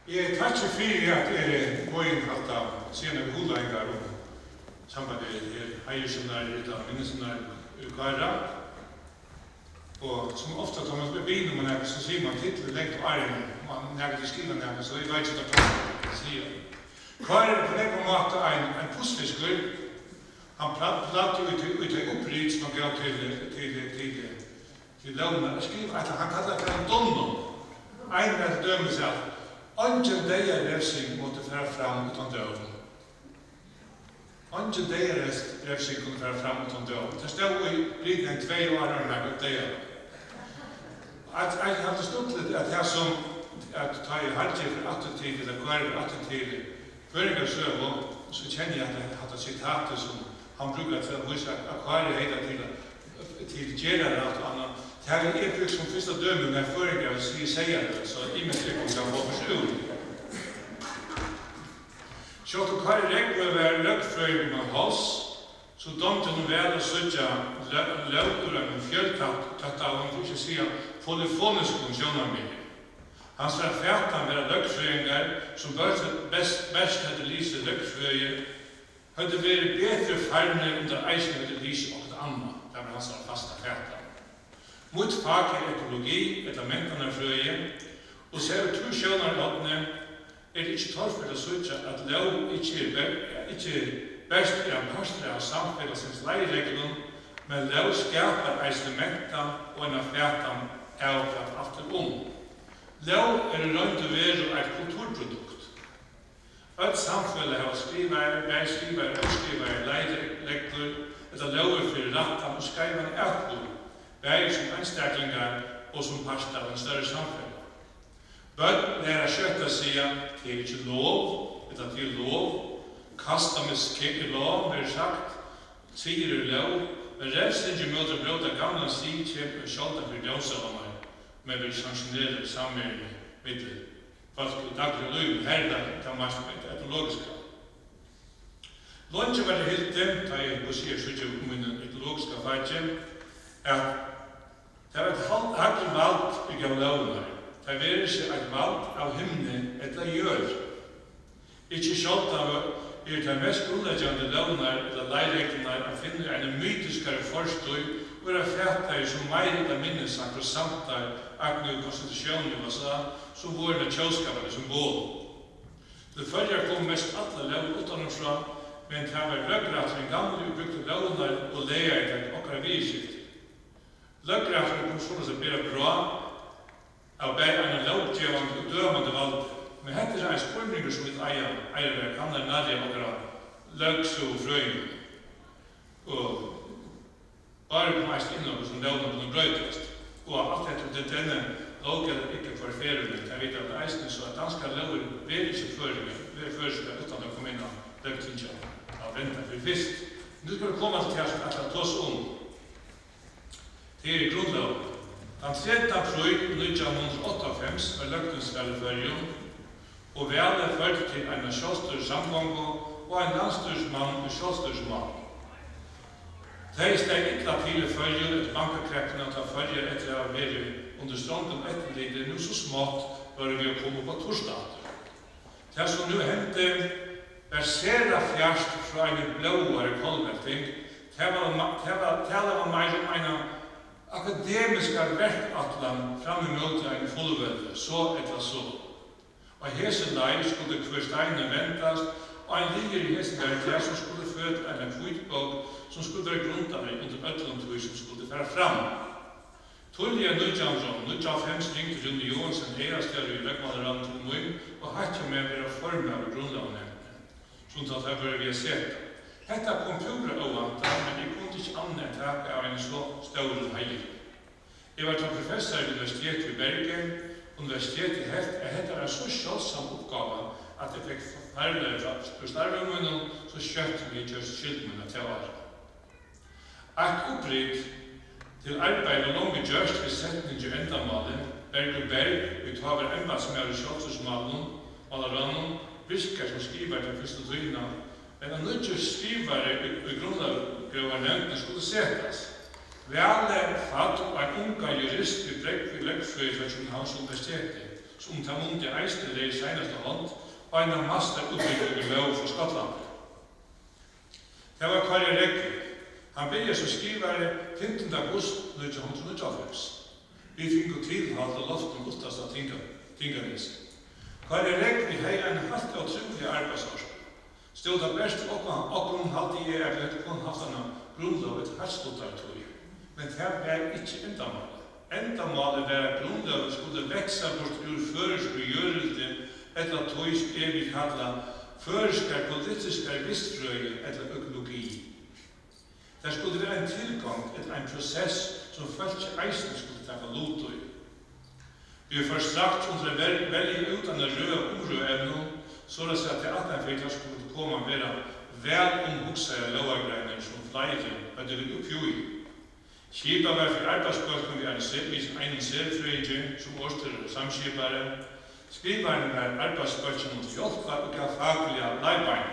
Jeg tar ikke for at våginnkalt av senere hodlengar om sambandet heierseminar eller minneseminar Ukara. Og som ofta tar man begynner med noe, så sier man titlet lengt og æren, man nægger til skriva noe, så jeg vet ikke hva man sier. Ukara er på den måte en pussfisker. Han platte ut til oppryd som han gav til lovene å skrive at han kallet det en donno. Ein med dømme seg at Angen deia refsing måtte fære fram utan døden. Angen deia refsing kunne fære fram utan døden. Det stod i Britnien 2 år med å deia. Jeg hadde stått litt at jeg som at ta i halvtid for attitid eller kvarver attitid føringar søv, så kjenner jeg at jeg hadde sitatet som han bruker til å vise at kvarver heter til gjerrar og alt annet. Det här är bruk som första dömen när föregår säger det, så i min tryck kan få förstånd. Så att du kan räkna över lögfröjning med hals, så domte nu väl att söka lögdor av en fjöltatt av en får inte säga polyfonisk funktioner med. Han sa att färtan med lögfröjningar som bäst hade lyset lögfröjningar hade varit bättre färgningar under eisen hade lyset och ett annat, där han sa fasta färtan. Mot fag ekologi, elementene frøye, og ser ut to sjønarlottene det ikke torfert å søke at lov ikke best en pastor av samfunnsens leiregelen, men lov skaper elementer og en affærtan av alt Lov rønt å være et kulturprodukt. Et samfunnet har skrivere, veiskrivere, utskrivere, leiregler, eller lover for rattan og skrivere etterlov. Bæg som anstaklingar og som parst av en større samfunn. Bøtt lærer skjøtta seg til ikke lov, eller til lov, kasta med skikk lov, blir sagt, sier lov, men revsingen møter bråta gamla sig kjempe med skjolda for ljøsavammer, men vil sanksjonere sammenheng med folk og daglig liv, herda, ta mest med etologiska. Lunge var det helt dem, da jeg sier sykje om min etologiska fagje, at det er et halvt valgt i gamle lovene. Det er ikke et valgt av himne etter gjør. Ikke sjålt av det mest grunnleggende lovene eller leireglene å finne en mytiskere forstøy og fætter som mer eller mindre sakrosanter akne konstitusjonen som våre kjølskapere symbol. Det følger kom mest alle lov utenfra, men det var røggratt en gamle utbrukte lovene og leger til okkara vidskift. Løggraften kom sånn at det bra av bare en lovgjøvende og dømende valg. Men dette er en spørninger som vi eier kan det nærlige akkurat løgs og frøyning. Og bare på meist innlopp som lovene kunne brøytast. Og alt dette denne lovgjøvende ikke for ferien. Jeg vet at det eisen så at danske lover vil ikke føresett utan å komme inn av løgtingene av venten for fyrst. Nå skal vi komme til at det tar oss Det er grunnlov. Den 3. april 1958 var løgtingsvelferden, og vel ført til en sjålstyrs samgang og en landstyrsmann og sjålstyrsmann. Det steg ikke til følgen etter bankakreppene at følger etter å være under strånden etterligere nå så smått var vi å komme på torsdag. Det som nå hendte versera fjerst fra en blåare kolvelting, det var mer om en akademiska verkatlan fram emot en fullvelde, så etter så. Og hese leir skulle hver steine ventast, og en ligger i hese verklæs som skulle født en kvitbok som skulle være grunnare under øtlandtøy som skulle fære fram. Tullia Nujjansson ringte Rune Johansen Eirastjær i Løgmalerand til Møy, og hatt med å være formet av grunnlovnevne, sånn at det bør vi ha sett. Hetta kom pura ovanta, men jeg kunne ikke annet takke av en så stor heier. Jeg var professor i Universitetet i Bergen. Universitetet hette en så kjølsam oppgave at jeg fikk færre fra starvungen, så skjøtt vi kjøst skyldmene til å være. Et oppritt til arbeid og lange gjørst i setning til endamalen, Berg, vi tar hver enda som i kjølsmalen, Malarannon, Bisker som skriver den første tøyna, men en nødvendig skrivare i grunnlovgrunnevnene skulle setas. Velle fatt og en unga jurist i Brekvi Løgfrøy fra Københavns Universitetet, som tar mundt eisne det i senaste hånd, og en av masterutbygging lov for Skottland. Det var Kari Regli. Han begynte som skrivare 15. august 1998. Vi fikk tilhalt og loft om oftast av tinganis. Kari Regli hei en helt utrolig arbeidsår. Stod det best okkur halde jeg at vi kunne haft en grunnlov et herstuttartøy. Men det var ikke endamålet. Endamålet var at grunnloven skulle veksa bort ur føresk og gjørelse etter at tøy vi kalla føreskar politiskar vistfrøy etter økologi. Det skulle være en tilgang til en prosess som folk eisen skulle ta lut i. Vi har først strakt under veldig utan å røde evnen, så det at det 18 skulle komme og være vel omhugsede lovargreiner som flere hadde vi oppgjøy. Skipa var for arbeidsbølgen vi en serfrøyde som årstyrer samskipare. Skrivaren var arbeidsbølgen mot hjelpa og gav faglige leibein.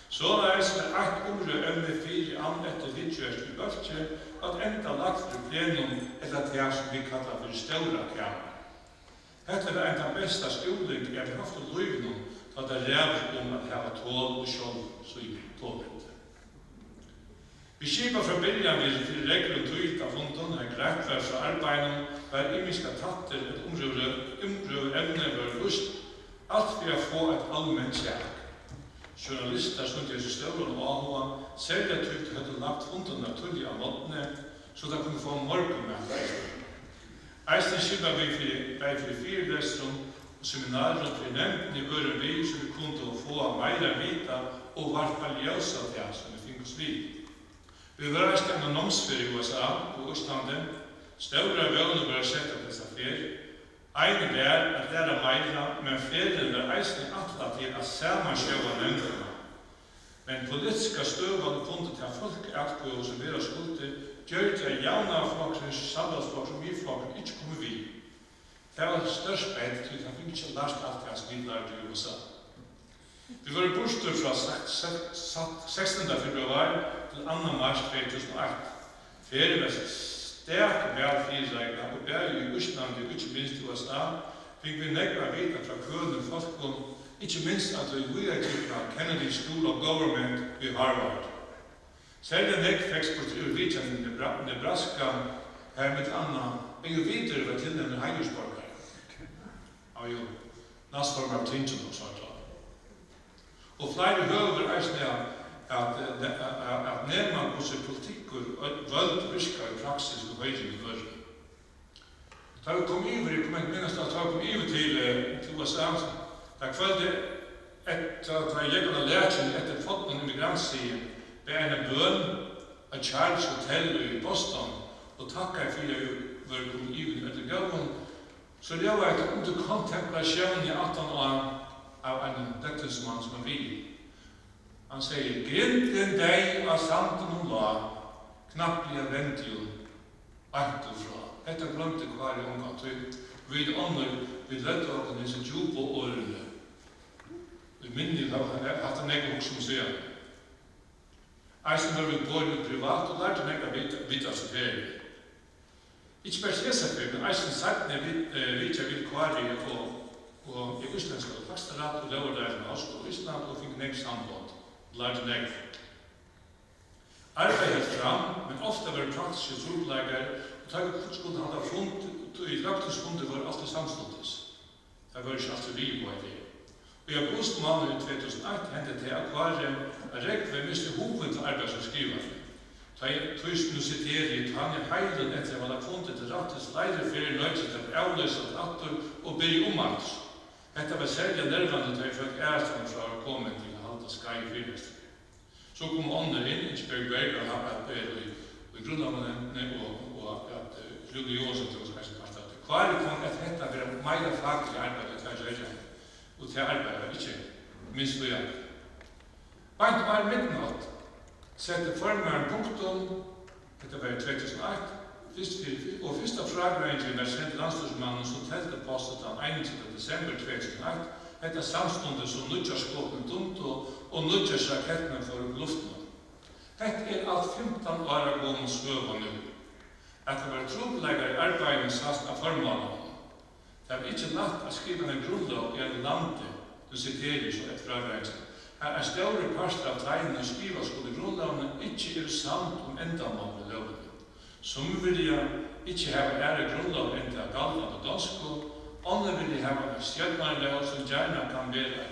Så det som et emne fire etter vidtjørst i bølge at enda lagt for plenum etter det som vi kallar for ståra kamer. Dette var en av beste skoling jeg har haft i løyvnum da det ræver om at hava tål og skjold så i tålvete. Vi skipa fra byrjan vi til regler og tøyt av funden her greit var fra arbeidene var imiska tatter et omrøv evne var lust alt for å få et allmenn kjærk. Journalister som ikke er så større og avhåa, særlig trygt hadde lagt funden av tullig av måttene, så de kunne få morgen med eisen. Eisen skipet vi for firelestrum og seminarer og nevnten i øren vi, så vi kunne få meira vita og varpa ljøsa det som vi fikk oss vid. Vi var reist en annonsfer i USA på Østlandet, større vøvner var sett av disse fer. Ein var at læra meira, men ferien var eisen atla til at samansjøva nevndene. Men politiska støvane fundet til folk atkvøy som vera skulder, gjør til jauna flokkens samlagsflokk som vi flokken ikke kommer vid. Det var størst beit til at han fikk ikke lært alt det som vi lærte i USA. Vi var borster fra 16. februar til 2. mars 2008. Ferien var sterk velfyrregna og bæri i Østland og ikke minst i USA, fikk vi nekva vita fra kønne folkon, ikke minst at vi vidaretikna Kennedy School of Government i Harvard. Særlig nekk feksport ur vitjan i Nebraska, her med anna, jo videre var tilnævne heimersborgare. Og jo, nasformar Tinsen og sånt. Og flere høver eisne at nema hvordan politikker og vøld virker i praksis og høyden i verden. Da vi kom iver, jeg kommer ikke minnes da vi kom iver til USA, da kvölde etter at jeg gikk lærte etter fått noen immigrantsiden ved en bøn av Charles Hotel i Boston og takket for jeg var kommet iver etter gaven, så det var et under kontemplasjon i 18 år av en døttesmann som vi. Han sier, grinten deg av santen og la, knapplige ventjul, alt og fra. Dette glemte hver unga tøy. Vi ånder, vi løtte åkken disse djup og årene. Vi minner at han ikke hos som sier. Eisen var vi både privat og lærte ikke vidt av seg ferie. Ikke bare sesafir, men eisen sagt vidt av kvari og i Østlandsk og Fakstarat og Løverdreisen av Oslo og Østland og fikk nek samband. Lærte nek. Arbeidet fram, men ofte var det praktiske trobeleger og takk skulle han ha funnet og i praktisk var alltid samståndes. Det var ikke alltid vi på det. Og i august måned i 2008 hendte det akvarium at Rekve miste hoven til arbeids- og skriver. Tusen siterer i Tanja Heilen etter at han har funnet til rattes leireferie nøytset til avløset atter og bygge alt. Dette var særlig nervende til jeg fikk ærestand fra å komme til skai fyrest. Så kom ånder inn, Ingeberg Berger, og han i grunnavnene og at Rudi Jonsson til oss mest part av det. Hva kom at dette var meira faglig arbeid til Røyren, og til arbeid ikke minst for hjelp. Bant var midnatt, sette formeren punktum, dette var i 2008, og første fragrøyngene var sendt landstorsmannen som telte postet den 21. desember 2008, dette samstundet som nødjarskåpen dumt og nødjarsrakettene for luften. Dette alt 15 år gående svøva nå. At det var trobeleggere i arbeidet sast av formålene. Det er ikke lagt å skrive en grunnlov i en lande, du siterer så et fragrænsen. Her er større parster av tegnene og skriva skulle grunnlovene ikke samt endamål med lovene. Som vil jeg ikke ha grunnlov enn til galvan og dansko, andre vil jeg ha en stjøtnarlov som gjerne kan være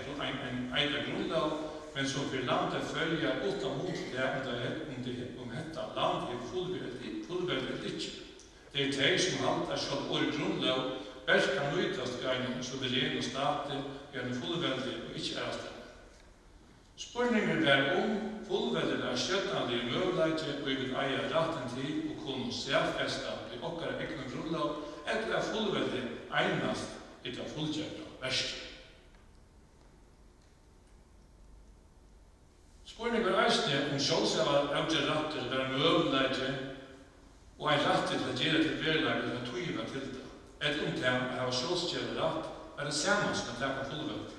en eida grunnlov, men som for landet følger utan mot det om dette land er fullverdig ikke. Det er de som halter selv året grunnlov, best kan nøytast i en suveren og stat i en fullverdig og ikke ærested. Spurningen var fullverdig er skjøtnarlige møvleite og vi vil eie retten til å kunne særfeste i okkara egne grunnlov, eller er fullverdig einast i det fullgjørte verste. Spurningen var eisne sjálfsævar avgjørratter var møvleite og en rett til å gjøre til verleik eller tøyva til det. Et det å ha sjálfsgjørre rett er det samme som å taka fullverdig.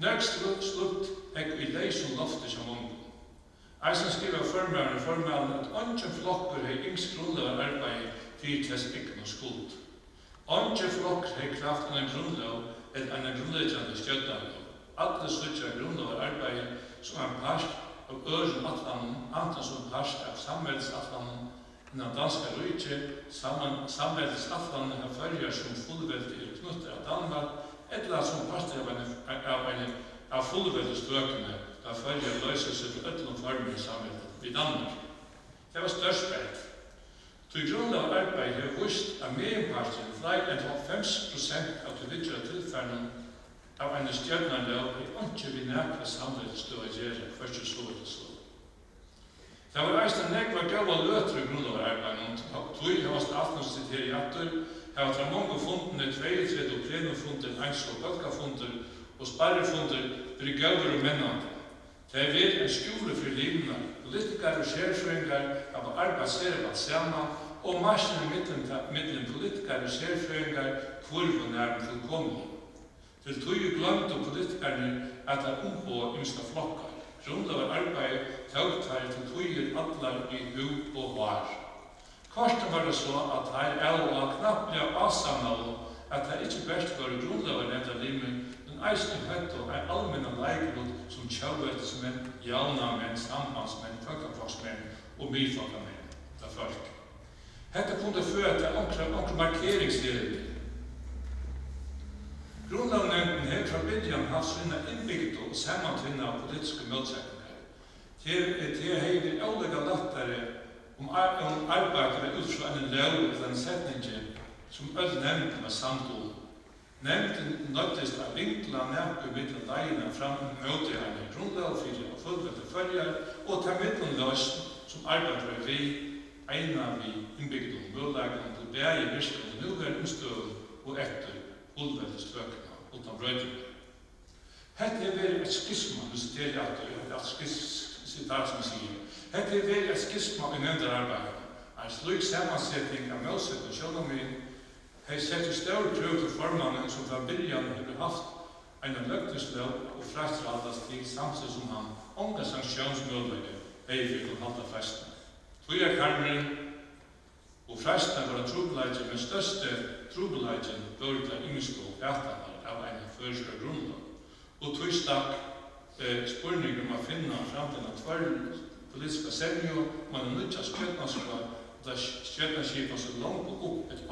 Nøgst slutt hekk i leis som loftet som mongo. Eisen skriver formalen at ønskjen flokker hei yngst grunnlov arbeid til tess ikke skuld. Ønskjen flokker hei kraft en grunnlov eller en grunnleggende stjøtnarlov. Alle slutja grunnlov arbeid som en part av øren atlanen, antan som part av samveldsatlanen innan danska rydtje, samveldsatlanen har følger som fullveldig knutter av Danmark, eller som part av fullveldig støkene, da følger løser seg for ødlom former i samveldet i Danmark. Det var størst. Til grunnlag arbeid har vist at medenparten flere enn 50% av de videre tilfellene av en stjøtnarlov er ikke vi nærkere samveldet stå i gjøre, først og så. Det var eist en nekva gava løter i grunnlovarbeid, og tog hos aftensitter i atter, her var mange fundene 32 og plenumfunder, eins og bølgafunder og sparrefunder blir gauver og mennande. Det er vel en skjule for livene, politikere og skjærfrøyngar av arbeidsservat sammen, og marsjen mittelen politikere og skjærfrøyngar kurven nærmere til kommende. Til tog glemte politikerne at det ombå ymska flokkar. Grunnlovar arbeid tøgtar til tøyer allar i hu og var. Korten var det så at her var knapplega avsamnavn at det ikke best var grunnlovar enda limen, men eisen høtt og en allmenna leikrot som tjauvetismenn, jaunamenn, sambandsmenn, folkefoksmenn og myfolkamenn. Det er folk. Hette kunne føre til onkel markeringsledning. Grunnlovnevnden har fra begynnelsen hatt sine innbygde og samantvinne av politiske møtsetninger. Det har vi ålega lettere om arbeidere ut fra en lov eller en setning som alle nevnte med samtalen. Nevnten nøttes av vinkla nærke mittelen leina fram møte henne grunnlovfyrir og fullvete følger og ta middelenløsen som arbeidere vi egna vi innbygde og møtleggen til bæge virkelig nuværende støv og etter fullveldestøkene utan brøydinger. Hette er vært et skisma, du siterer at sitat som sier, hette er vært et skisma i nevnderarbeidet. En slik sammansetning av møtset og sjølomien har sett i større prøv til formannen som fra byrjan har haft en løgtesløv og frastraldas til samtidig som han omga sanksjonsmødlegge eivig og halda festen. Tøyarkarmeren og fresten var trobeleidjen, men største trobeleidjen var til yngsko ætanar av en førskar grunnlov. Og tog stakk spurninger om å finne fram til en tvær politiska semjo, man er nødt til skjøtnarskap, da skjøtnarskipen så langt opp et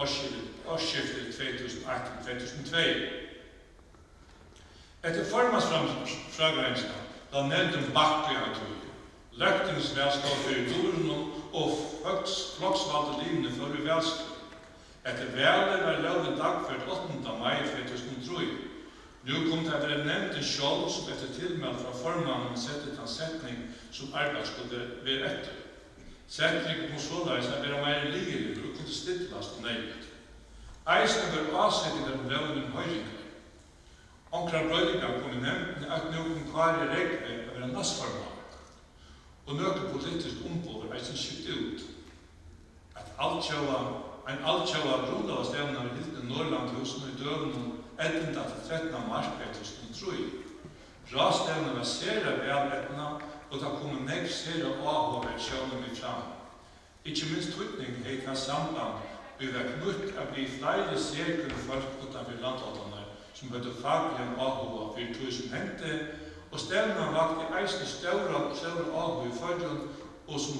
årsskifte 2001-2002. Etter formannsfragrensen, da nevnte Bakke av tog, løgtingsvelskap for Dornum og flokksvalgte livene for velskap. Etter velet var loven dagført 8. mai 2003. Nå kom det å være nevnt en skjold som etter tilmeld fra formannen settet en setning som arbeid skulle være etter. Setningen må såleis være mer ligelig og kunne stittlast og nøyligt. Eisen var avsetninger om loven om høyringer. Omkring brøydinger kom i nevnten at noen Kari Regve var nassformann. Og noen politisk ombord var eisen skilt ut. At en altkjøva grunnlovstevna var hilt i Norrlandhusen i døgnen 11. til 13. mars 2003. Rastevna var sera veletna, og da kom en sera avhåver sjøvnum i fram. Ikke minst tøytning heit hans samband vi var knutt at vi flere sekund folk utanfor landhållene som hadde faglig avhåva for tog som hendte, og stevna vakte eisne større avhåva i Førjun, og som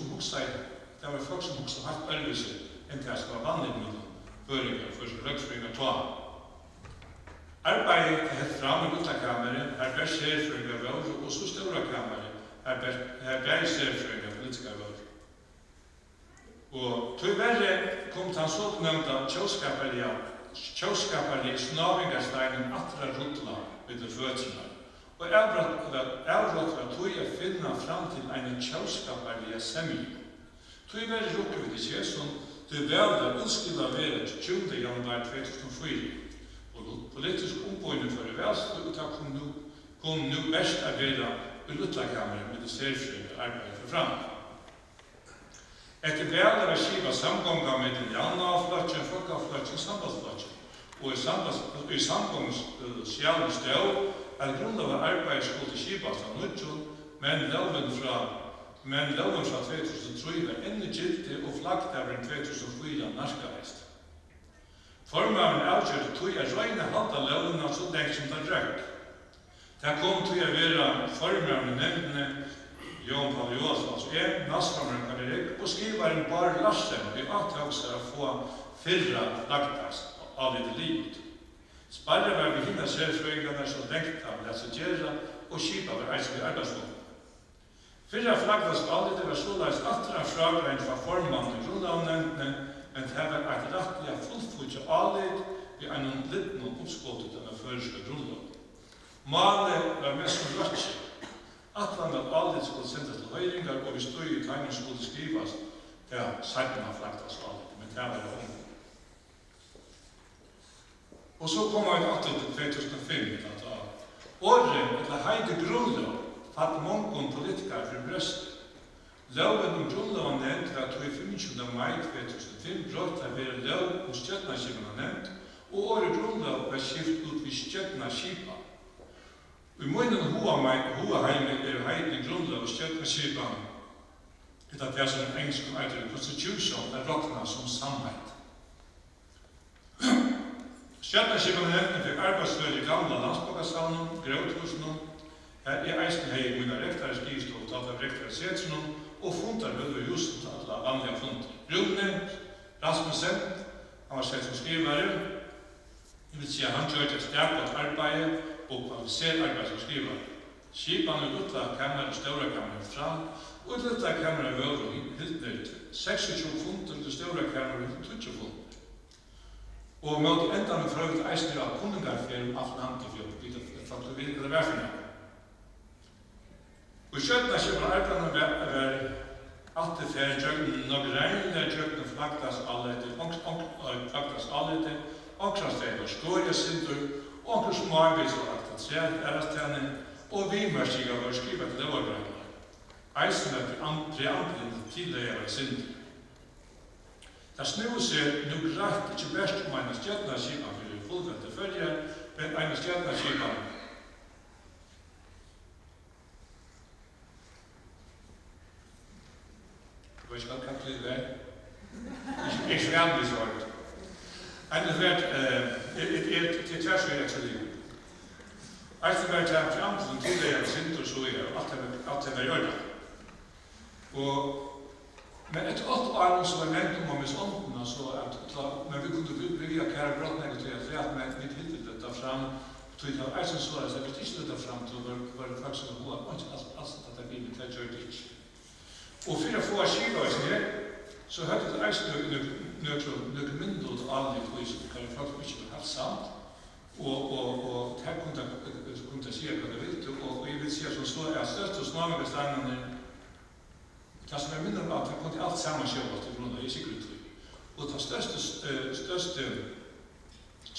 huksade, det var folk som huksade hatt ærvise enn det som var vanlig med føringar for røkspringer tog. Arbeidet helt fram i Luttakameret, her bær serfrøyngar vår, og så Stora Kameret, her bær serfrøyngar politiska vår. Og tyverre kom han såknämnda tjóskaparlige snavingarsteinen atra rutla ved det fødslar. Og avrått var tog å finne fram til en tjóskaparlige semje. Tyverre rukker vi det ikke som det velda utskriva været 20. januar 2004. Og politisk ombøyne for det velst, og det kom nu best å være i Luttakameret med det serfrøyngar arbeidet for fram. Etter velder var skiva samgångar med den Janna-flotjen, Folkaflotjen, Sambandsflotjen. Og i samgångssjælen stod at grunnen av arbeidet skulle skibas av Nudjon, men loven fra 2003 var enda gildig og flaggdavren 2004 narskareist. Formaren avgjørte tog å røyne halda lovene så lenge som det røk. Det kom til å være formaren i nemndene Johan Paul Johansson, altså nasformeren Karl Erik, og skrivaren Bar Larsen i avtagsar å få fyrra lagtast av litt livet. Sparre var vi hinna serfrøyngarna som lengt av lese gjerra, og skipa var eisig arbeidsmål. Fyrra lagtast av litt var såleis atra fragrein fra formannen i grunnavnevntene, men det var et rettelig fullfutje avlitt i en liten oppskåtet av føreske grunnlov. Malet var mest som røtje. Atlan at alit skulle sendes til høyringar, og vi stod i tegnen skulle skrivas til seiten av flagtas alit, men det var det om. Og så kom vi til 2005, at året etter heide grunnlov fatt mongon politikere for brøst. Loven om grunnloven nevnt var 25. mai 2005 brått til å være lov om stjøtnaskipene nevnt, og året grunnlov var skift ut vid stjøtnaskipa. I munnen hoaheime heidlig grunnlov og stjøtnaskipan, etter det som engelsk heter Constitution, er råkna som samhet. Stjøtnaskipan nevnt fikk arbeidsfør i gamla landsbåkastavnen, Grøthusen, her eisen hei mine rektare skrivstov, tatt av rektare setsen, og fundar høyde just til alle vanlige funder. Rune Rasmussen, han var sett som skrivare, det vil si at han gjør et sterkert arbeid og kvalifiserer arbeid som skrivare. Skipene utla kammer og Stora Kammer fram, og utla kammer og vøver hiltner 26 funder til Stora Kammer og 20 funder. Og med enda med frøyde eisner av kunningarferien av landet for å bli faktisk videre det var for noe. Og skjøtnaskipan arbeidene var alltid ferdig jøgnen nok regner jøgnen flagtas allete, ånkrasteg var skårja sindur, ånkras som arbeids var aktatræt ærastene, og vi mørstiga var skrivet til lovarbeidene. Eisen var preamplinn tidligere var sindur. Det snur seg nu greit ikke best om en skjøtnaskipan for fullvendt følger, men en skjøtnaskipan ich kann nicht werden. Ich werde besorgt. Eines wird, die Tverschwere zu liegen. Als wir bei der Amt und Tilläger sind und so, alt det gjør det. Men et 8 år så var nevnt om med sånne, men vi kunne vilja kære brått negativt, men vi hilde dette fram, tog det eisen så, at vi ikke dette fram til var det faktisk som var alt dette bilen, det gjør det ikke. Og for å få skivøys ned, så hadde det eisen nøkker mindre og annet, og det kan faktisk ikke være helt sant. Og her kunne jeg si hva det vil, og jeg vil si at så er størst og snarere steinene, det som jeg minner at det kunne alt sammen skjøve til grunn, jeg er sikkert uttrykk. Og det største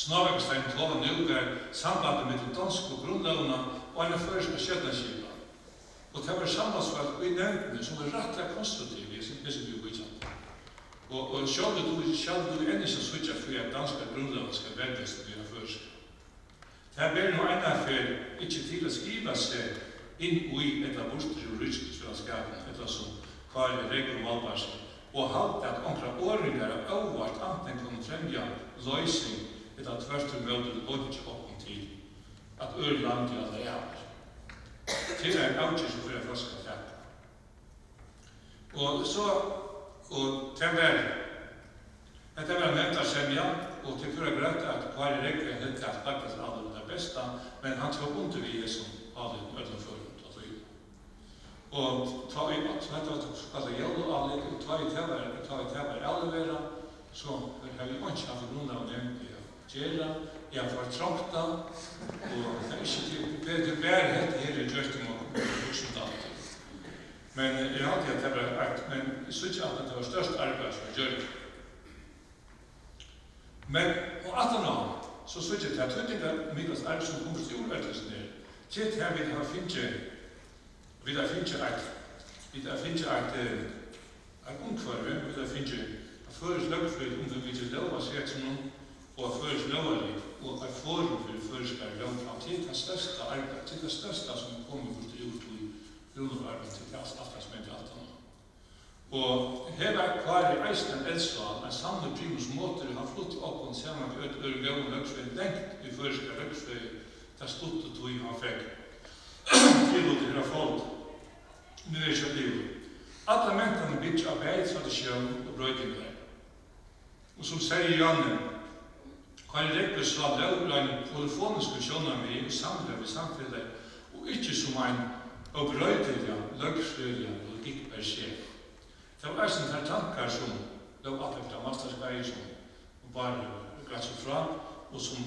snarere steinene tåler nå er sambandet med de danske grunnlovene og en først skjøtnaskipa. Og det var sambandsvalg i nevntene som var rettelig konstruktive i sin byggjant. Og selv du enn ikke sutja for at danske grunnloven skal velges til dine først. Det er bare noe enda for ikke til å skrive seg inn i et av bostri og ryskningsfellesskapen, etter som Kari Reger og Malbarsen og halda at onkra åringar av óvart anten kunne fremja løysing etter tvert møte lunch oppen til at Ørlandet alle er. Til avgjørs for en flaske takk. Og så, og det var nevnt av semja, og til for å grøte at hver regler hette at faktisk alle var det beste, men han tok undervise som alle utenfor. Og ta i så dette var det gjelder alle, og ta i tever alle vera, så har vi ikke hatt grunn av nevnt gjøre, jeg får tråkta, og det er ikke til bærhet her i Gjøstum og Luxemdalt. Men jeg hadde at det var eit, men jeg synes ikke at det var størst arbeid som jeg gjør. Men, og at nå, så synes jeg at det er Mikkels arbeid som kommer til jordveldelsen her, til her vi har finnet Vi har finnet et omkvarve, vi har finnet et føres løgfritt om vi vil lova seg som noen, og føres lovlig, og et forum for føreskare lovfram til det største arbeid, til det største som kommer bort til gjort i grunnarbeid til det alt som er til alt annet. Og her var hver i Eisen Eldsval, en samlet primus måter har flott opp og sammen med Ørgøven løgfritt lengt i føreskare løgfritt, det stod og tog han fikk. Til å til folk. Nu er ikke livet. Alle mentene bygger av tradisjon og brøytinger. Og som sier Janne, Kari Rekkes var lovregn polifoniske skjønner med og samlet samfunnet, og ikke som en brøytinger, løgfrøyder og logikk per sjef. Det var sånne tankar som lov alle fra masterskeier som bare gatt seg fra, og som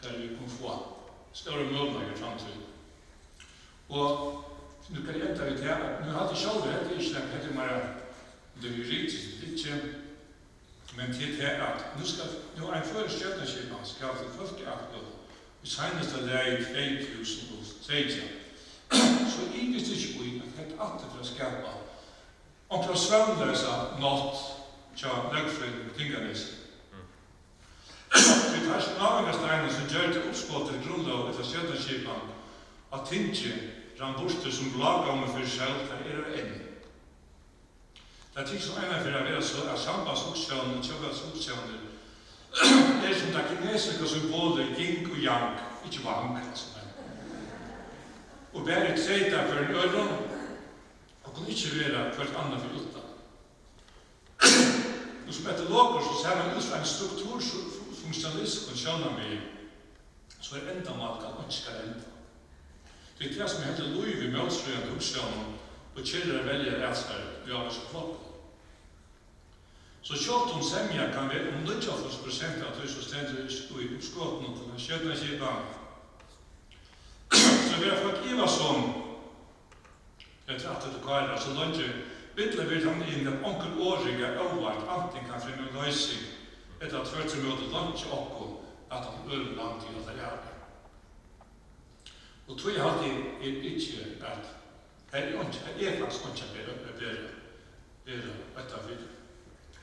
vi kunne få større muligheter i fremtiden. Og nu kan jeg enda vidt her, nu hadde jeg selv det ikke snakket, det er mer det juridisk, ikke, men til det at nu er en førestjøtnerskip han skal til folkeakt, og i seneste dag i 2013, så jeg visste ikke hvor jeg hadde alltid for å skapa om fra svømløsa nått tja løgfrøyden Tinganes. Det er som avhengastegnene som gjør til oppskottet grunnlov etter stjøtnerskipen at Tinge Ramborster som lager om for selv, det er en. Det er ting som for å være så er sambandsoksjonen og kjøpelsokjonen. Det er som det kinesiske symbolet yin og yang, ikke wang. Og bare treta for en øron, og kan ikke være hvert annet for utta. Og som etter loker så ser man ut fra en strukturfunktionalist og skjønner meg, så er enda mat kan ikke skal enda. Det er det som heter Louis i møtsfrøyende oppsjønnen, og kjører velger ælskere ved aviske folk. Så kjølt om semja kan være 90% av det som stender i oppskåten og til den skjøtne kipan. Så vi har fått Iva som etter at det kvarer, så lønner Bittler vil han inn at onkel årige overvart antingen kan fremme løsing etter at førtemøtet lønner okko at han øver langt i alle jævlig. Og tog jeg alltid ikke at her er faktisk ikke bedre etter videre.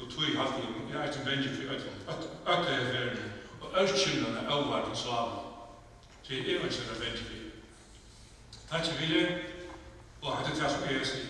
Og tog jeg alltid, jeg er ikke vennig for øtterverden, og ørkjellene er overvart i slaven. Så jeg er ikke vennig for. Takk til videre, og hatt det som jeg sier.